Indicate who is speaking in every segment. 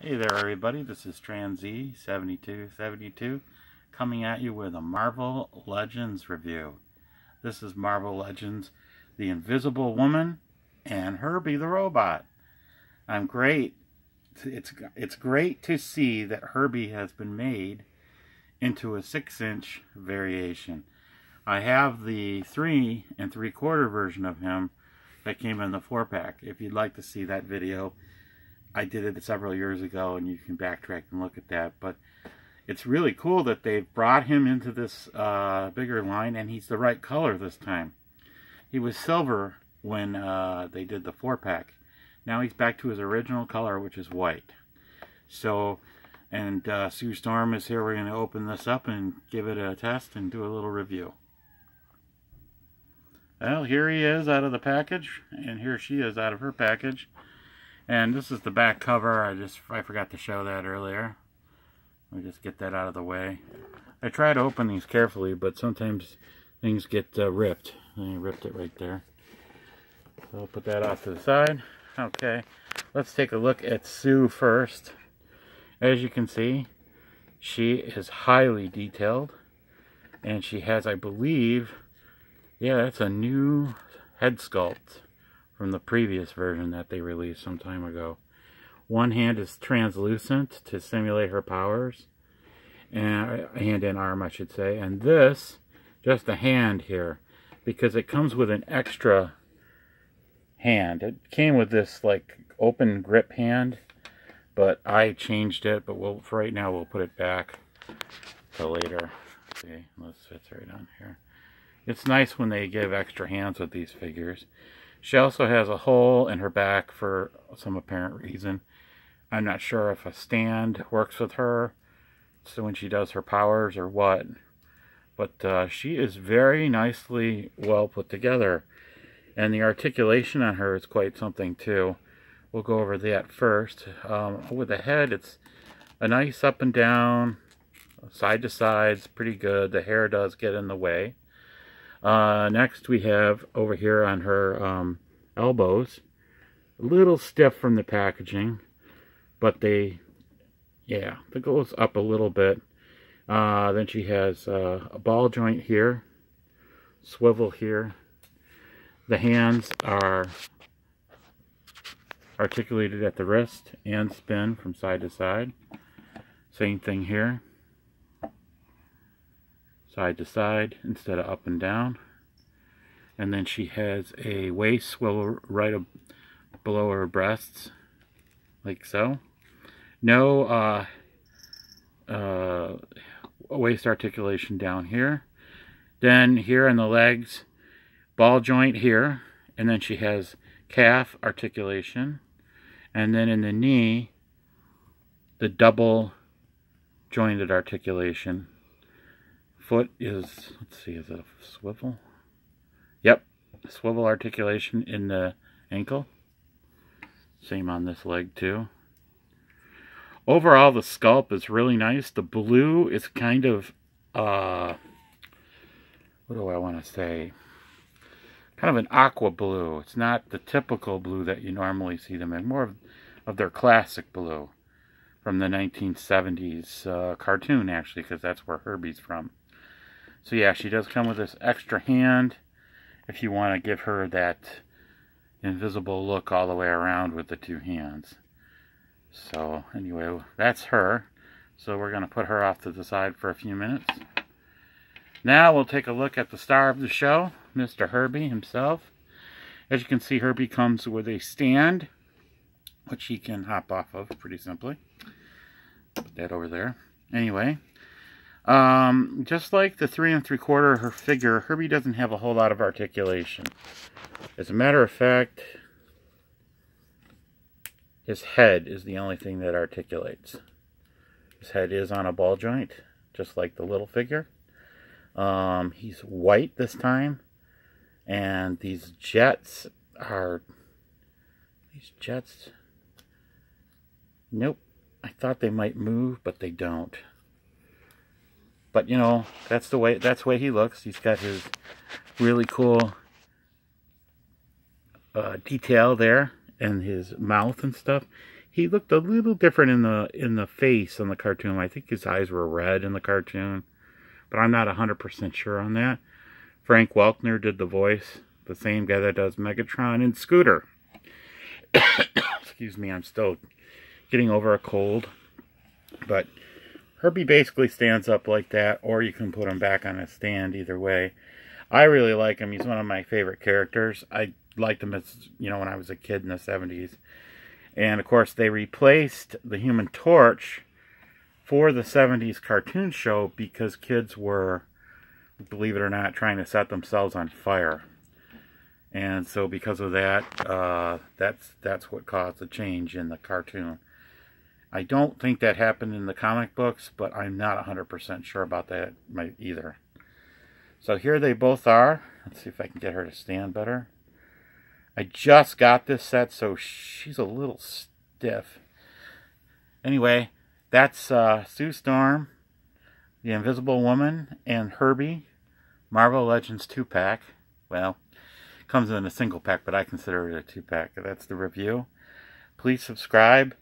Speaker 1: Hey there everybody, this is TransZ7272 coming at you with a Marvel Legends review. This is Marvel Legends, The Invisible Woman and Herbie the Robot. I'm great. It's great to see that Herbie has been made into a 6-inch variation. I have the 3 3/4 version of him that came in the 4-pack. If you'd like to see that video, I did it several years ago, and you can backtrack and look at that. But it's really cool that they've brought him into this bigger line, and he's the right color this time. He was silver when they did the 4-pack. Now he's back to his original color, which is white. So, and Sue Storm is here. We're going to open this up and give it a test and do a little review. Well, here he is out of the package, and here she is out of her package. And this is the back cover. I forgot to show that earlier. Let me just get that out of the way. I try to open these carefully, but sometimes things get ripped. And I ripped it right there. So I'll put that off to the side. Okay, let's take a look at Sue first. As you can see, she is highly detailed. And she has, I believe, yeah, that's a new head sculpt from the previous version that they released some time ago. One hand is translucent to simulate her powers, and hand and arm I should say, and this, just a hand here, because it comes with an extra hand. It came with this like open grip hand, but I changed it, but for right now we'll put it back till later. See, this fits right on here. It's nice when they give extra hands with these figures. She also has a hole in her back for some apparent reason. I'm not sure if a stand works with her, so when she does her powers or what. But she is very nicely well put together. And the articulation on her is quite something too. We'll go over that first. With the head, it's a nice up and down, side to sides, pretty good. The hair does get in the way. Next we have over here on her elbows, a little stiff from the packaging, but it goes up a little bit. Then she has a ball joint here, swivel here. The hands are articulated at the wrist and spin from side to side. Same thing here. Side to side instead of up and down. And then she has a waist swivel right below her breasts, like so. No waist articulation down here. Then here on the legs, ball joint here, and then she has calf articulation. And then in the knee, the double jointed articulation. Foot is, let's see, is it a swivel? Yep, swivel articulation in the ankle. Same on this leg too. Overall, the sculpt is really nice. The blue is kind of, what do I want to say? Kind of an aqua blue. It's not the typical blue that you normally see them in. More of their classic blue from the 1970s cartoon, actually, because that's where Herbie's from. So yeah, she does come with this extra hand if you want to give her that invisible look all the way around with the two hands. So anyway, that's her. So we're going to put her off to the side for a few minutes. Now we'll take a look at the star of the show, Mr. Herbie himself. As you can see, Herbie comes with a stand, which he can hop off of pretty simply. Put that over there. Anyway. Just like the 3 3/4, her figure, Herbie doesn't have a whole lot of articulation. As a matter of fact, his head is the only thing that articulates. His head is on a ball joint, just like the little figure. He's white this time, and these jets, nope, I thought they might move, but they don't. But you know, that's the way he looks. He's got his really cool detail there and his mouth and stuff. he looked a little different in the face on the cartoon. I think his eyes were red in the cartoon, but I'm not 100% sure on that. Frank Welkner did the voice, the same guy that does Megatron and Scooter. Excuse me, I'm still getting over a cold. But Herbie basically stands up like that, or you can put him back on a stand, either way. I really like him. He's one of my favorite characters. I liked him as, you know, when I was a kid in the 70s. And of course, they replaced the Human Torch for the 70s cartoon show because kids were, believe it or not, trying to set themselves on fire. And so because of that, that's what caused the change in the cartoon. I don't think that happened in the comic books, but I'm not 100% sure about that either. So here they both are. Let's see if I can get her to stand better. I just got this set, so she's a little stiff. Anyway, that's Sue Storm, the Invisible Woman, and Herbie, Marvel Legends 2-pack. Well, it comes in a single pack, but I consider it a 2-pack. That's the review. Please subscribe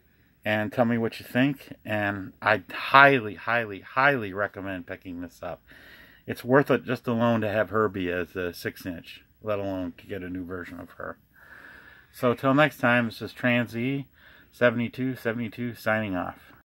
Speaker 1: and tell me what you think. And I highly, highly, highly recommend picking this up. It's worth it just alone to have Herbie as a 6-inch, let alone to get a new version of her. So till next time, this is Trans E 7272 signing off.